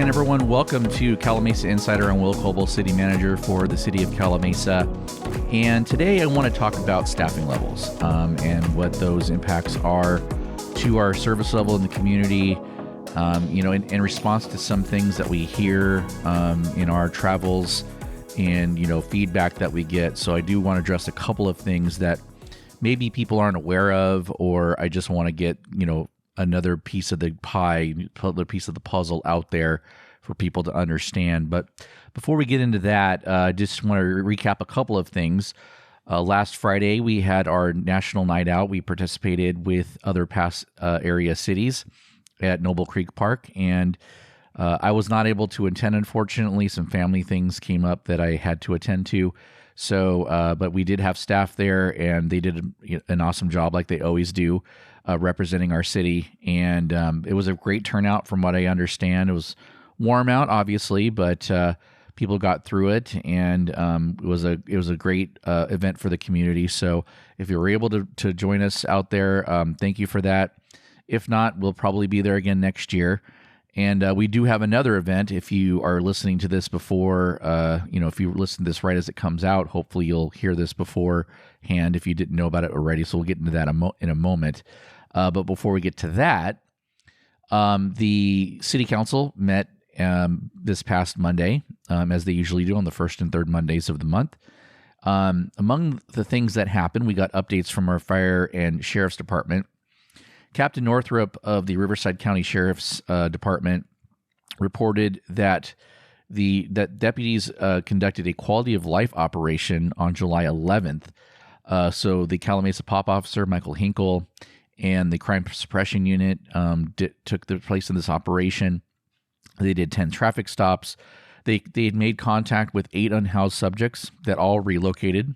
again, everyone. Welcome to Calimesa Insider. I'm Will Coble, City Manager for the City of Calimesa. And today I want to talk about staffing levels and what those impacts are to our service level in the community, in response to some things that we hear in our travels and, feedback that we get. So I do want to address a couple of things that maybe people aren't aware of, or I just want to get, another piece of the pie, another piece of the puzzle out there for people to understand. But before we get into that, I just want to recap a couple of things. Last Friday, we had our National Night Out. We participated with other past area cities at Noble Creek Park, and I was not able to attend, unfortunately. Some family things came up that I had to attend to. So, but we did have staff there, and they did an awesome job like they always do, representing our city. And it was a great turnout from what I understand. It was warm out, obviously, but people got through it, and it was a great event for the community. So if you were able to join us out there, thank you for that. If not, we'll probably be there again next year. And we do have another event. If you are listening to this before, if you listen to this right as it comes out, hopefully you'll hear this beforehand if you didn't know about it already. So we'll get into that in a moment. But before we get to that, the City Council met this past Monday, as they usually do on the first and third Mondays of the month. Among the things that happened, we got updates from our Fire and Sheriff's Department. Captain Northrup of the Riverside County Sheriff's Department reported that deputies conducted a quality of life operation on July 11th. So the Calimesa Pop Officer, Michael Hinkle, and the Crime Suppression Unit took the place in this operation. They did 10 traffic stops. They had made contact with 8 unhoused subjects that all relocated,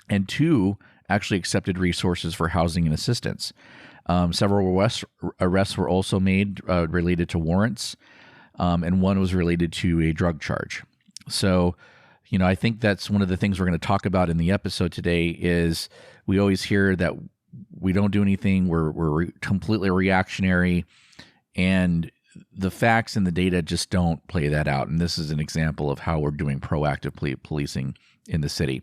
and 2 actually accepted resources for housing and assistance. Several arrests were also made related to warrants, and one was related to a drug charge. So, I think that's one of the things we're going to talk about in the episode today is we always hear that we don't do anything, we're completely reactionary, and the facts and the data just don't play that out. And this is an example of how we're doing proactive policing in the city.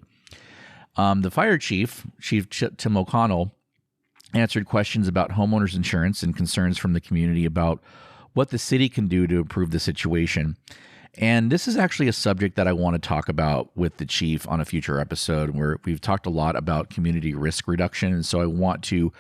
The fire chief Tim O'Connell, answered questions about homeowners insurance and concerns from the community about what the city can do to improve the situation. And this is actually a subject that I want to talk about with the chief on a future episode, where we've talked a lot about community risk reduction. And so I want to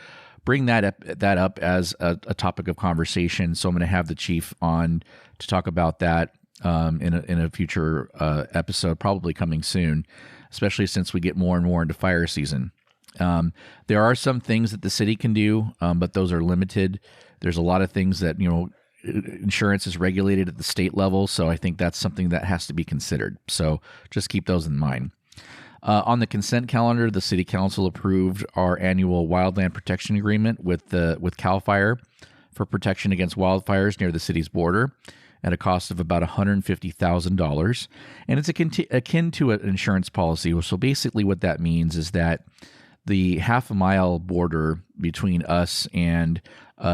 bring that up as a topic of conversation. So I'm going to have the chief on to talk about that in a future episode, probably coming soon, especially since we get more and more into fire season. There are some things that the city can do, but those are limited. There's a lot of things that, insurance is regulated at the state level. So I think that's something that has to be considered. So just keep those in mind. On the consent calendar, the City Council approved our annual wildland protection agreement with CAL FIRE for protection against wildfires near the city's border at a cost of about $150,000. And it's akin to an insurance policy. So basically what that means is that the half-a-mile border between us and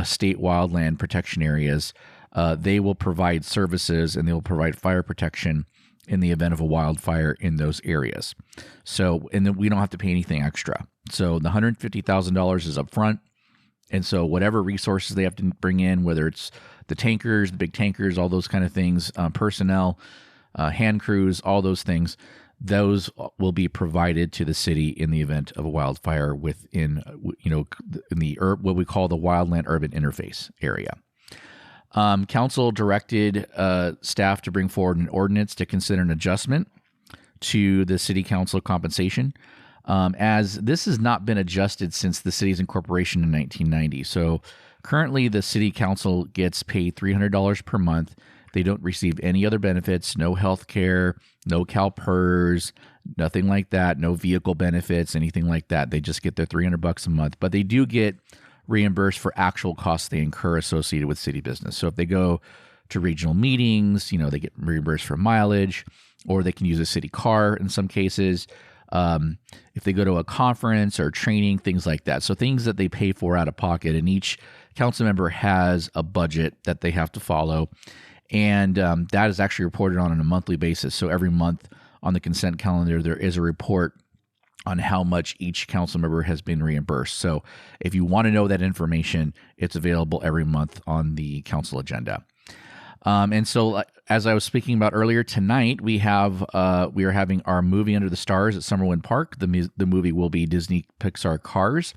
state wildland protection areas, they will provide services and they will provide fire protection in the event of a wildfire in those areas. So, and then we don't have to pay anything extra. So the $150,000 is upfront. And so whatever resources they have to bring in, whether it's the tankers, the big tankers, all those kind of things, personnel, hand crews, all those things, those will be provided to the city in the event of a wildfire within, in the what we call the wildland urban interface area. Council directed staff to bring forward an ordinance to consider an adjustment to the city council compensation, as this has not been adjusted since the city's incorporation in 1990. So currently the city council gets paid $300 per month. They don't receive any other benefits, no health care, no CalPERS, nothing like that, no vehicle benefits, anything like that. They just get their $300 a month, but they do get reimbursed for actual costs they incur associated with city business. So if they go to regional meetings, they get reimbursed for mileage, or they can use a city car in some cases. If they go to a conference or training, things like that. So things that they pay for out of pocket, and each council member has a budget that they have to follow. And that is actually reported on a monthly basis. So every month on the consent calendar, there is a report on how much each council member has been reimbursed. So if you want to know that information, it's available every month on the council agenda. And so, as I was speaking about earlier, tonight we are having our movie Under the Stars at Summerlin Park. The movie will be Disney Pixar Cars.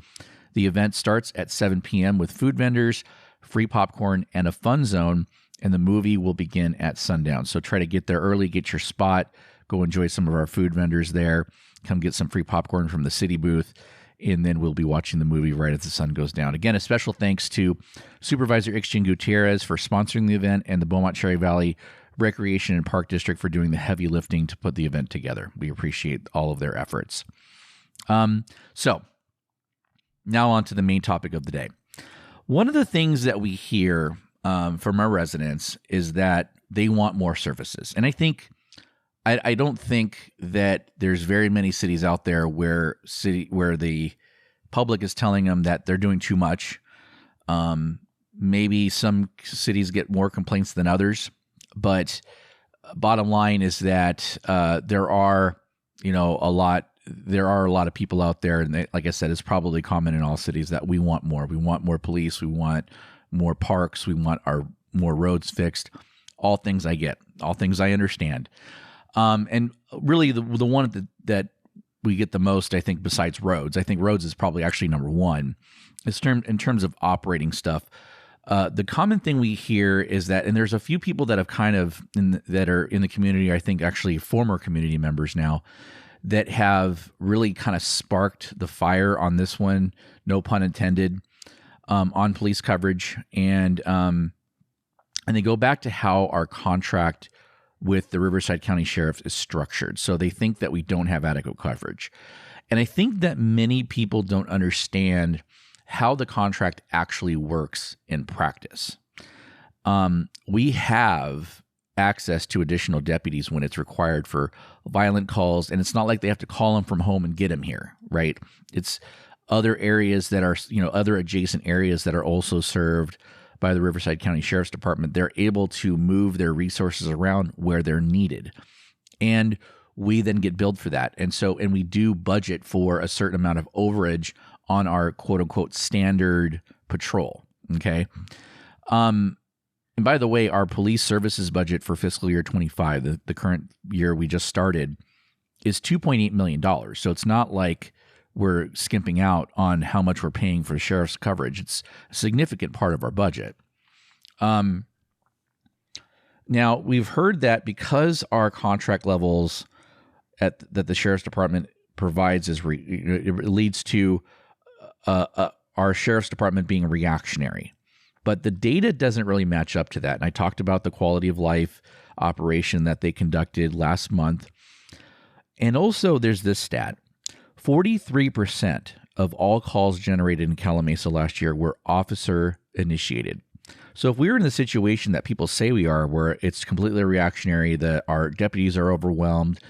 The event starts at 7 p.m. with food vendors, free popcorn, and a fun zone. And the movie will begin at sundown. So try to get there early, get your spot, go enjoy some of our food vendors there, come get some free popcorn from the city booth, and then we'll be watching the movie right as the sun goes down. Again, a special thanks to Supervisor Ixching Gutierrez for sponsoring the event and the Beaumont Cherry Valley Recreation and Park District for doing the heavy lifting to put the event together. We appreciate all of their efforts. So now on to the main topic of the day. One of the things that we hear from our residents is that they want more services. And I don't think that there's very many cities out there where the public is telling them that they're doing too much. Maybe some cities get more complaints than others, but bottom line is that there are a lot of people out there, and like I said, it's probably common in all cities that we want more. We want more police. We want more parks. We want more roads fixed. All things I get. All things I understand. And really, the one that we get the most, I think, besides roads, I think roads is probably actually number one. In terms of operating stuff, the common thing we hear is that, and there's a few people that have that are in the community, I think actually former community members now, that have really kind of sparked the fire on this one, no pun intended, on police coverage. And they go back to how our contract with the Riverside County Sheriff is structured. So they think that we don't have adequate coverage. And I think that many people don't understand how the contract actually works in practice. We have access to additional deputies when it's required for violent calls, and it's not like they have to call them from home and get them here, right? It's other areas that are, other adjacent areas that are also served by the Riverside County Sheriff's Department. They're able to move their resources around where they're needed. And we then get billed for that. And we do budget for a certain amount of overage on our quote unquote standard patrol. Okay. And by the way, our police services budget for fiscal year 25, the current year we just started, is $2.8 million. So it's not like we're skimping out on how much we're paying for sheriff's coverage. It's a significant part of our budget. Now, we've heard that because our contract levels that the sheriff's department provides it leads to our sheriff's department being reactionary. But the data doesn't really match up to that. And I talked about the quality of life operation that they conducted last month. And also there's this stat. 43% of all calls generated in Calimesa last year were officer initiated. So if we were in the situation that people say we are, where it's completely reactionary, that our deputies are overwhelmed,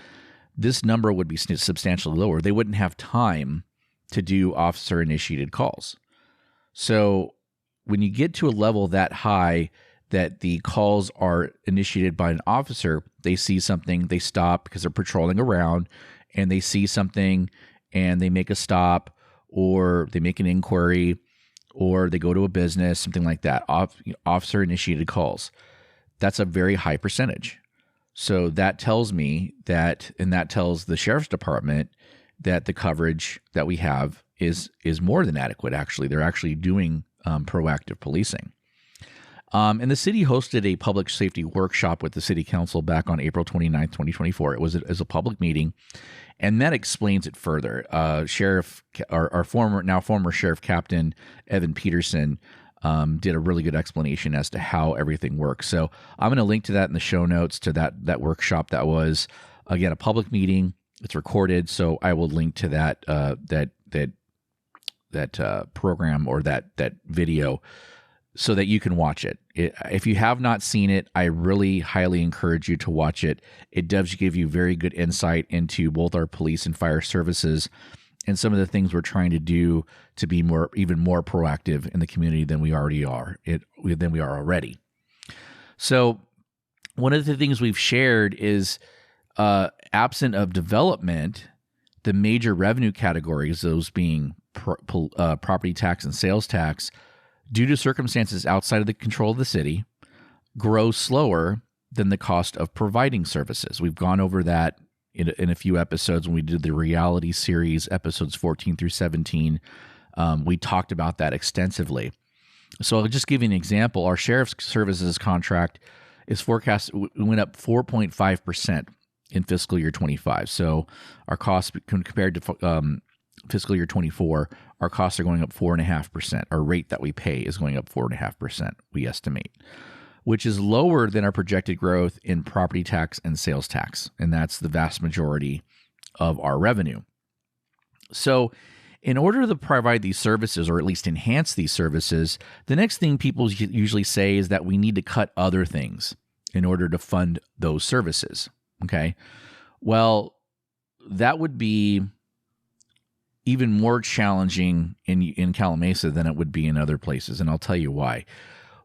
this number would be substantially lower. They wouldn't have time to do officer initiated calls. So when you get to a level that high that the calls are initiated by an officer, they see something, they stop because they're patrolling around, and they see something and they make a stop, or they make an inquiry, or they go to a business, something like that. Officer initiated calls. That's a very high percentage. So that tells me that, and that tells the sheriff's department that the coverage that we have is more than adequate. Actually, they're actually doing proactive policing. And the city hosted a public safety workshop with the city council back on April 29th, 2024. It was a public meeting, and that explains it further. Our former Sheriff Captain Evan Peterson did a really good explanation as to how everything works. So I'm going to link to that in the show notes, to that workshop. That was, again, a public meeting. It's recorded, so I will link to that program or that video so that you can watch it. If you have not seen it, I really highly encourage you to watch it. It does give you very good insight into both our police and fire services and some of the things we're trying to do to be even more proactive in the community than we already are. So one of the things we've shared is absent of development, the major revenue categories, those being property tax and sales tax, due to circumstances outside of the control of the city, grow slower than the cost of providing services. We've gone over that in a few episodes when we did the reality series, episodes 14 through 17. We talked about that extensively. So I'll just give you an example. Our sheriff's services contract is forecast, went up 4.5% in fiscal year 25. So our costs compared to fiscal year 24, our costs are going up 4.5%. Our rate that we pay is going up 4.5%, we estimate, which is lower than our projected growth in property tax and sales tax. And that's the vast majority of our revenue. So in order to provide these services, or at least enhance these services, the next thing people usually say is that we need to cut other things in order to fund those services. Okay. Well, that would be even more challenging in Calimesa than it would be in other places. And I'll tell you why.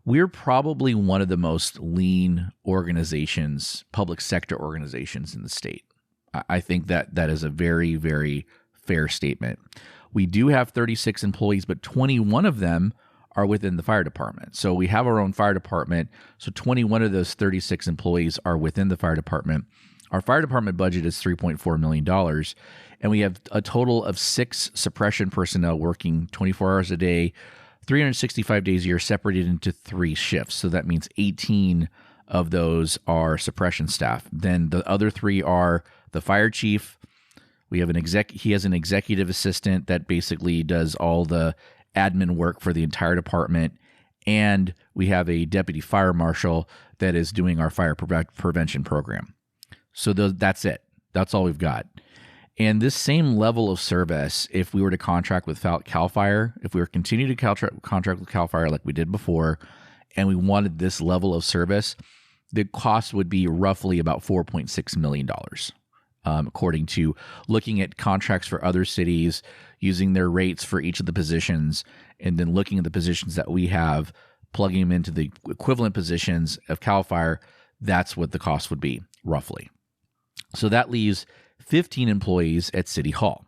We're probably one of the most lean organizations, public sector organizations in the state. I think that is a very, very fair statement. We do have 36 employees, but 21 of them are within the fire department. So we have our own fire department. So 21 of those 36 employees are within the fire department. Our fire department budget is $3.4 million, and we have a total of 6 suppression personnel working 24 hours a day, 365 days a year, separated into 3 shifts. So that means 18 of those are suppression staff. Then the other 3 are the fire chief. We have he has an executive assistant that basically does all the admin work for the entire department. And we have a deputy fire marshal that is doing our fire prevention program. So that's it. That's all we've got. And this same level of service, if we were to contract with CAL FIRE, if we were to continue to contract with CAL FIRE like we did before, and we wanted this level of service, the cost would be roughly about $4.6 million. According to looking at contracts for other cities, using their rates for each of the positions, and then looking at the positions that we have, plugging them into the equivalent positions of CAL FIRE, that's what the cost would be, roughly. So that leaves 15 employees at City Hall.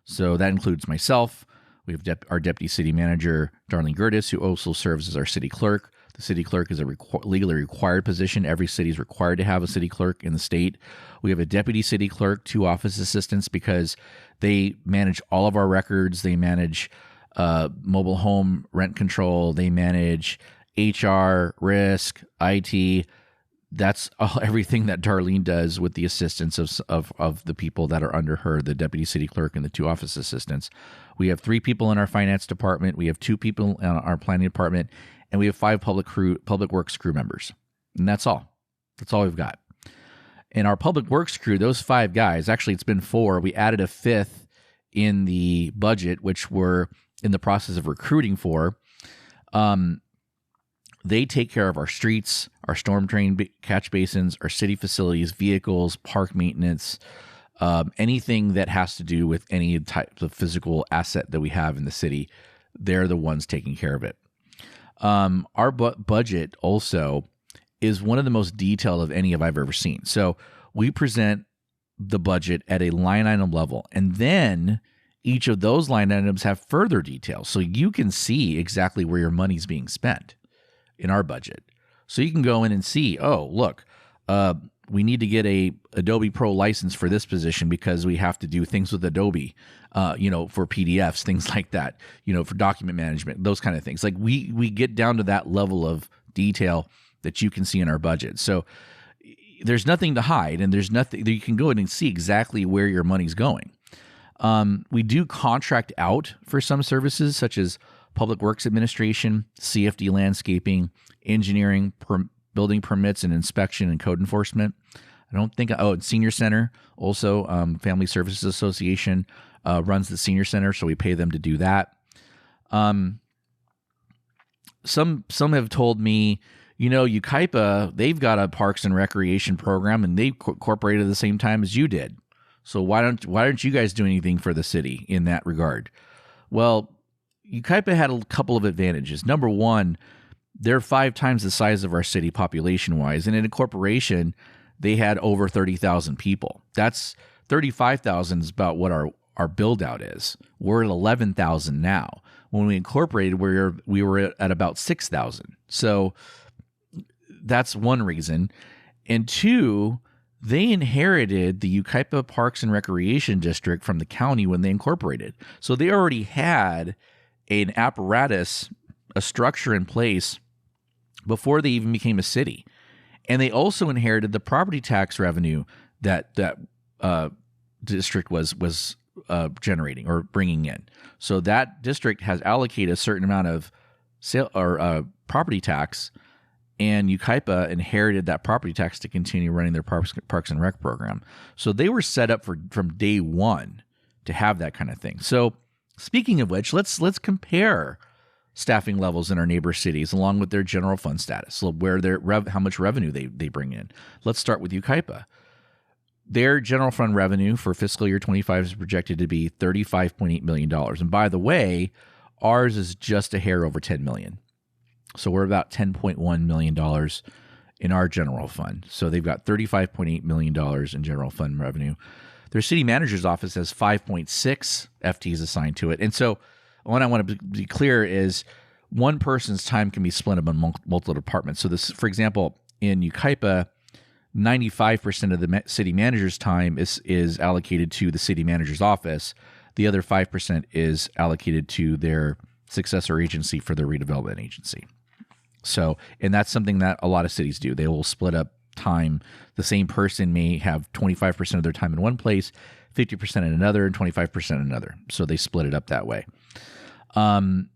So that includes myself. We have our deputy city manager, Darlene Gertis, who also serves as our city clerk. The city clerk is a legally required position. Every city is required to have a city clerk in the state. We have a deputy city clerk, 2 office assistants, because they manage all of our records. They manage mobile home rent control. They manage HR, risk, IT. That's everything that Darlene does with the assistance of the people that are under her, the deputy city clerk and the 2 office assistants. We have 3 people in our finance department. We have 2 people in our planning department. And we have 5 public works crew members. And that's all. That's all we've got. In our public works crew, those 5 guys, actually it's been 4. We added a 5th in the budget, which we're in the process of recruiting for. They take care of our streets, our storm drain catch basins, our city facilities, vehicles, park maintenance, anything that has to do with any type of physical asset that we have in the city. They're the ones taking care of it. Our budget also is one of the most detailed of any I've ever seen. So we present the budget at a line item level, and then each of those line items have further details. So you can see exactly where your money's being spent in our budget. So you can go in and see, oh, look, we need to get a Adobe Pro license for this position because we have to do things with Adobe, for PDFs, things like that, for document management, those kind of things. Like we get down to that level of detail that you can see in our budget. So there's nothing to hide, and there's nothing you can go in and see exactly where your money's going. We do contract out for some services such as Public Works Administration, CFD landscaping, engineering, building permits and inspection and code enforcement. I don't think, Senior Center, also Family Services Association runs the Senior Center, so we pay them to do that. Some have told me, UKIPA, they've got a Parks and Recreation program, and they incorporated at the same time as you did. So why don't you guys do anything for the city in that regard? Well, UKIPA had a couple of advantages. Number one, They're 5 times the size of our city population-wise. And in a corporation, they had over 30,000 people. That's 35,000 is about what our build-out is. We're at 11,000 now. When we incorporated, we were at about 6,000. So that's one reason. And two, they inherited the Yucaipa Parks and Recreation District from the county when they incorporated. So they already had an apparatus, a structure in place before they even became a city. And they also inherited the property tax revenue that district was generating or bringing in. So that district has allocated a certain amount of property tax, and Yucaipa inherited that property tax to continue running their Parks and Rec program. So they were set up from day one to have that kind of thing. So speaking of which, let's compare staffing levels in our neighbor cities along with their general fund status, so where how much revenue they bring in. Let's start with Yucaipa. Their general fund revenue for fiscal year 25 is projected to be $35.8 million. And by the way, ours is just a hair over $10 million. So we're about $10.1 million in our general fund. So they've got $35.8 million in general fund revenue. Their city manager's office has 5.6 FTEs assigned to it. And so what I want to be clear is one person's time can be split among multiple departments. So this, for example, in Yucaipa, 95% of the city manager's time is allocated to the city manager's office. The other 5% is allocated to their successor agency for their redevelopment agency. So, and that's something that a lot of cities do. They will split up time. The same person may have 25% of their time in one place, 50% in another, and 25% in another. So they split it up that way.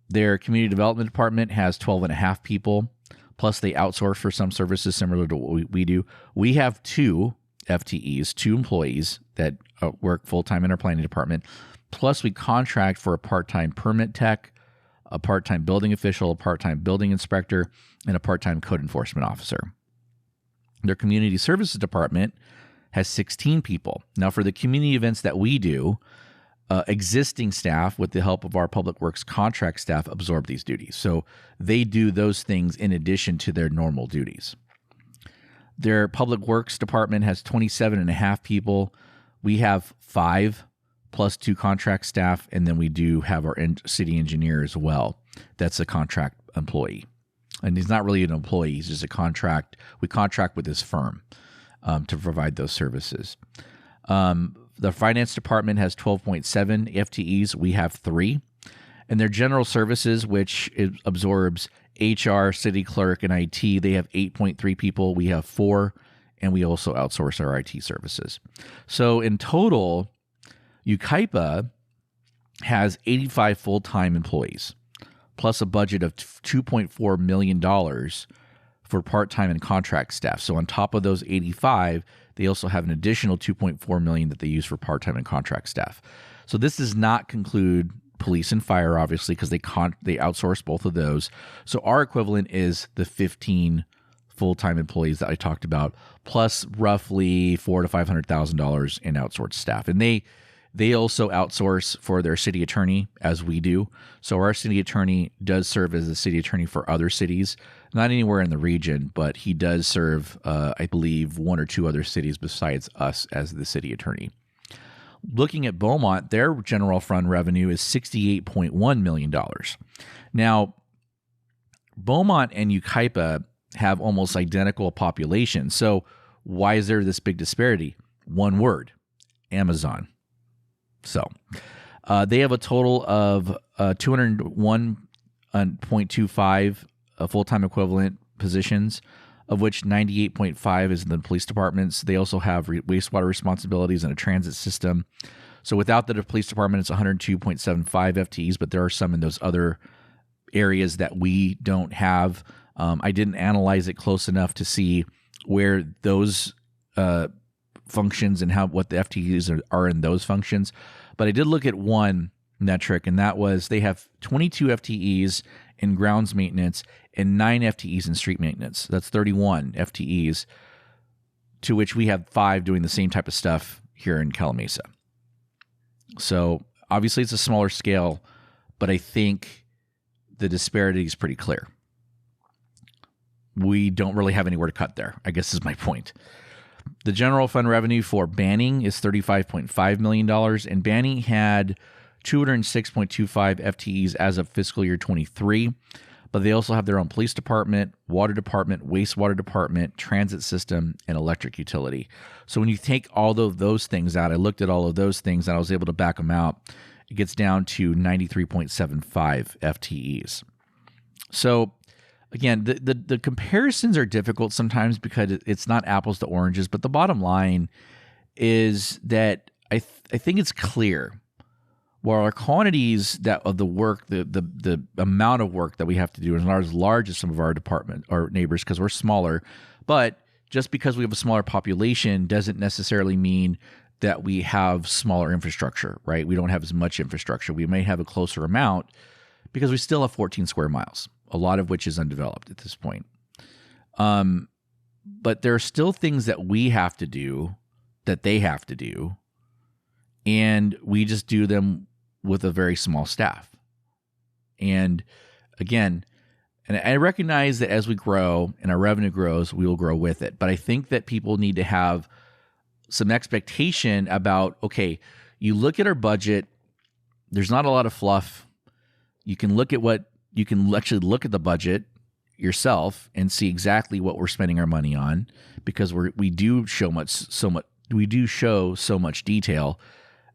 Their community development department has 12 and a half people. Plus, they outsource for some services similar to what we do. We have 2 FTEs, 2 employees that work full-time in our planning department. Plus, we contract for a part-time permit tech, a part-time building official, a part-time building inspector, and a part-time code enforcement officer. Their community services department has 16 people. Now, for the community events that we do, existing staff, with the help of our public works contract staff, absorb these duties. So they do those things in addition to their normal duties. Their public works department has 27 and a half people. We have 5 plus 2 contract staff, and then we do have our city engineer as well. That's a contract employee. And he's not really an employee, he's just a contract. We contract with his firm to provide those services. The finance department has 12.7 FTEs. We have 3. And their general services, which absorbs HR, city clerk, and IT, they have 8.3 people. We have 4, and we also outsource our IT services. So in total, Yucaipa has 85 full-time employees, plus a budget of $2.4 million for part-time and contract staff. So on top of those 85, they also have an additional $2.4 million that they use for part-time and contract staff. So this does not conclude police and fire, obviously, because they outsource both of those. So our equivalent is the 15 full-time employees that I talked about, plus roughly $400,000 to $500,000 in outsourced staff. And they also outsource for their city attorney, as we do. So our city attorney does serve as a city attorney for other cities, not anywhere in the region, but he does serve, I believe, 1 or 2 other cities besides us as the city attorney. Looking at Beaumont, their general fund revenue is $68.1 million. Now, Beaumont and Yucaipa have almost identical populations. So why is there this big disparity? One word: Amazon. So they have a total of 201.25 full-time equivalent positions, of which 98.5 is in the police departments. They also have wastewater responsibilities and a transit system. So without the police department, it's 102.75 FTEs, but there are some in those other areas that we don't have. I didn't analyze it close enough to see where those functions and what the FTEs are in those functions. But I did look at one metric, and that was they have 22 FTEs in grounds maintenance and 9 FTEs in street maintenance. That's 31 FTEs, to which we have 5 doing the same type of stuff here in Calimesa. So obviously it's a smaller scale, but I think the disparity is pretty clear. we don't really have anywhere to cut there, I guess is my point. The general fund revenue for Banning is $35.5 million, and Banning had 206.25 FTEs as of fiscal year 23, but they also have their own police department, water department, wastewater department, transit system, and electric utility. So when you take all of those things out, I looked at all of those things and I was able to back them out. It gets down to 93.75 FTEs. So again, the comparisons are difficult sometimes because it's not apples to oranges, but the bottom line is that I think it's clear. While our quantities of the work, the amount of work that we have to do is not as large as some of our neighbors because we're smaller, but just because we have a smaller population doesn't necessarily mean that we have smaller infrastructure, right? We don't have as much infrastructure. We may have a closer amount because we still have 14 square miles, a lot of which is undeveloped at this point. But there are still things that we have to do that they have to do, and we just do them with a very small staff. And again, and I recognize that as we grow and our revenue grows, we will grow with it. But I think that people need to have some expectation about, okay, you look at our budget, there's not a lot of fluff. You can actually look at the budget yourself and see exactly what we're spending our money on, because we do show so much detail.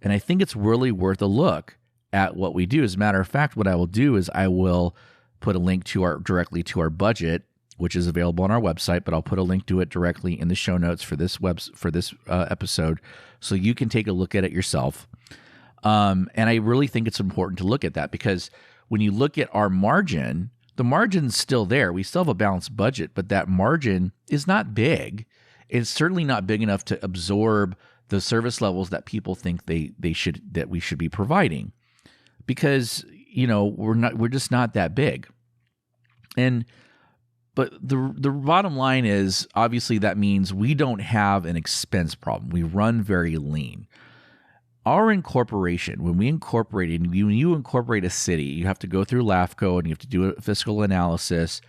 And I think it's really worth a look at what we do. As a matter of fact, what I will do is I will put a link directly to our budget, which is available on our website, but I'll put a link to it directly in the show notes for this episode, so you can take a look at it yourself. And I really think it's important to look at that, because when you look at our margin, the margin's still there. We still have a balanced budget, but that margin is not big. It's certainly not big enough to absorb the service levels that people think we should be providing, because we're just not that big. But the bottom line is, obviously that means we don't have an expense problem. We run very lean. Our incorporation, when you incorporate a city, you have to go through LAFCO and you have to do a fiscal analysis.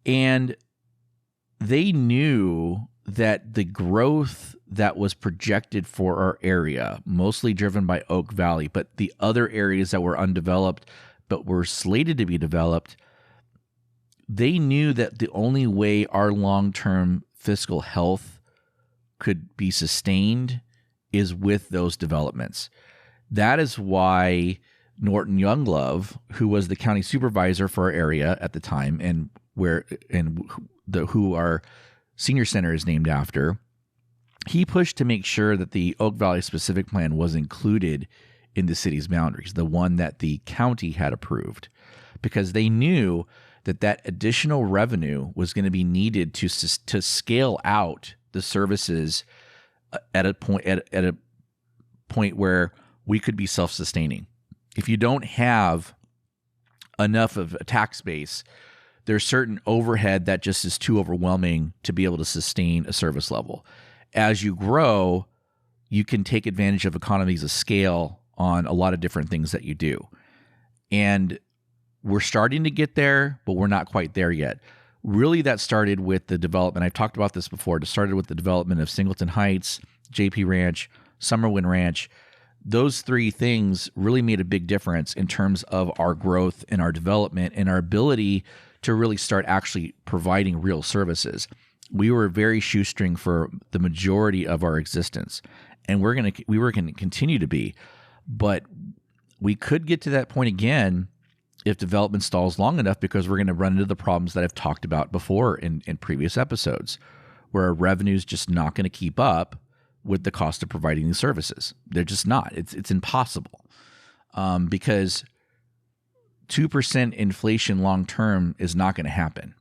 And they knew that the growth that was projected for our area, mostly driven by Oak Valley, but the other areas that were undeveloped but were slated to be developed, they knew that the only way our long-term fiscal health could be sustained is with those developments. That is why Norton Younglove, who was the county supervisor for our area at the time, and who our senior center is named after, he pushed to make sure that the Oak Valley specific plan was included in the city's boundaries, the one that the county had approved, because they knew that additional revenue was going to be needed to scale out the services at a point where we could be self-sustaining. If you don't have enough of a tax base, there's certain overhead that just is too overwhelming to be able to sustain a service level. As you grow, you can take advantage of economies of scale on a lot of different things that you do. And we're starting to get there, but we're not quite there yet. Really, that started with the development. I've talked about this before. It started with the development of Singleton Heights, JP Ranch, Summerwin Ranch. Those three things really made a big difference in terms of our growth and our development and our ability to really start actually providing real services. We were very shoestring for the majority of our existence, and we were going to continue to be. But we could get to that point again if development stalls long enough, because we're going to run into the problems that I've talked about before in previous episodes, where our revenue is just not going to keep up with the cost of providing these services. They're just not. It's impossible, because 2% inflation long term is not going to happen,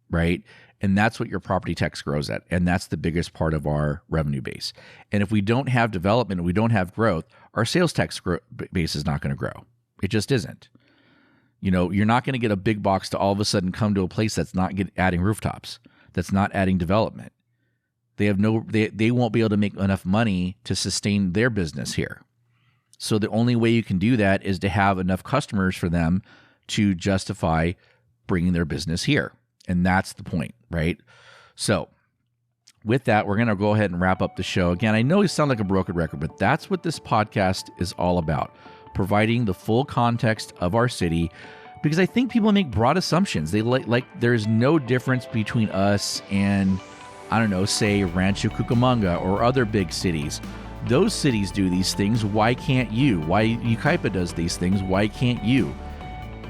right? And that's what your property tax grows at, and that's the biggest part of our revenue base. And if we don't have development and we don't have growth, our sales tax base is not going to grow. It just isn't. You're not going to get a big box to all of a sudden come to a place that's not adding rooftops, that's not adding development. They won't be able to make enough money to sustain their business here. So the only way you can do that is to have enough customers for them to justify bringing their business here. And that's the point, right? So with that, we're going to go ahead and wrap up the show. Again, I know we sound like a broken record, but that's what this podcast is all about, providing the full context of our city, because I think people make broad assumptions. They like there's no difference between us and, I don't know, say Rancho Cucamonga or other big cities. Those cities do these things. Why can't you? Why Yucaipa does these things? Why can't you?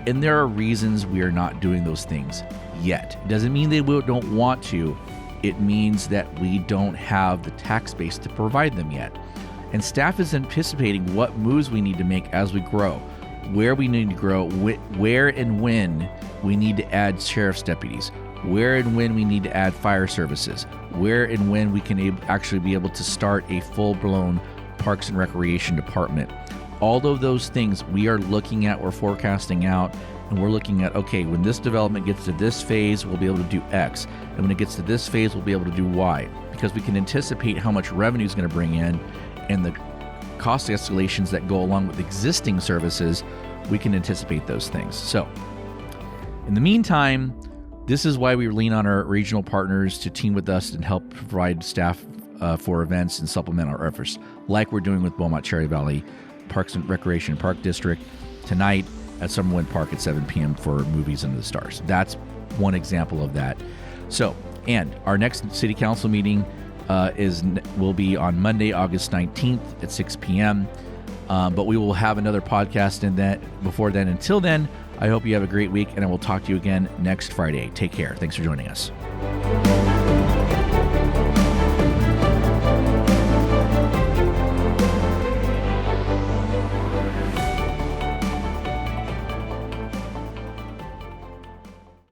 And there are reasons we are not doing those things yet. It doesn't mean they don't want to. It means that we don't have the tax base to provide them yet. And staff is anticipating what moves we need to make as we grow, where we need to grow, where and when we need to add sheriff's deputies, where and when we need to add fire services, where and when we can actually be able to start a full-blown Parks and Recreation department. All of those things we are looking at, we're forecasting out, and we're looking at, okay, when this development gets to this phase, we'll be able to do X. And when it gets to this phase, we'll be able to do Y. Because we can anticipate how much revenue is going to bring in, and the cost escalations that go along with existing services, we can anticipate those things. So, in the meantime, this is why we lean on our regional partners to team with us and help provide staff for events and supplement our efforts, like we're doing with Beaumont Cherry Valley Parks and Recreation Park District tonight at Summerwind Park at 7 p.m. for Movies Under the Stars. That's one example of that. So, and our next City Council meeting will be on Monday, August 19th at 6 p.m. But we will have another podcast before then. Until then, I hope you have a great week, and I will talk to you again next Friday. Take care. Thanks for joining us.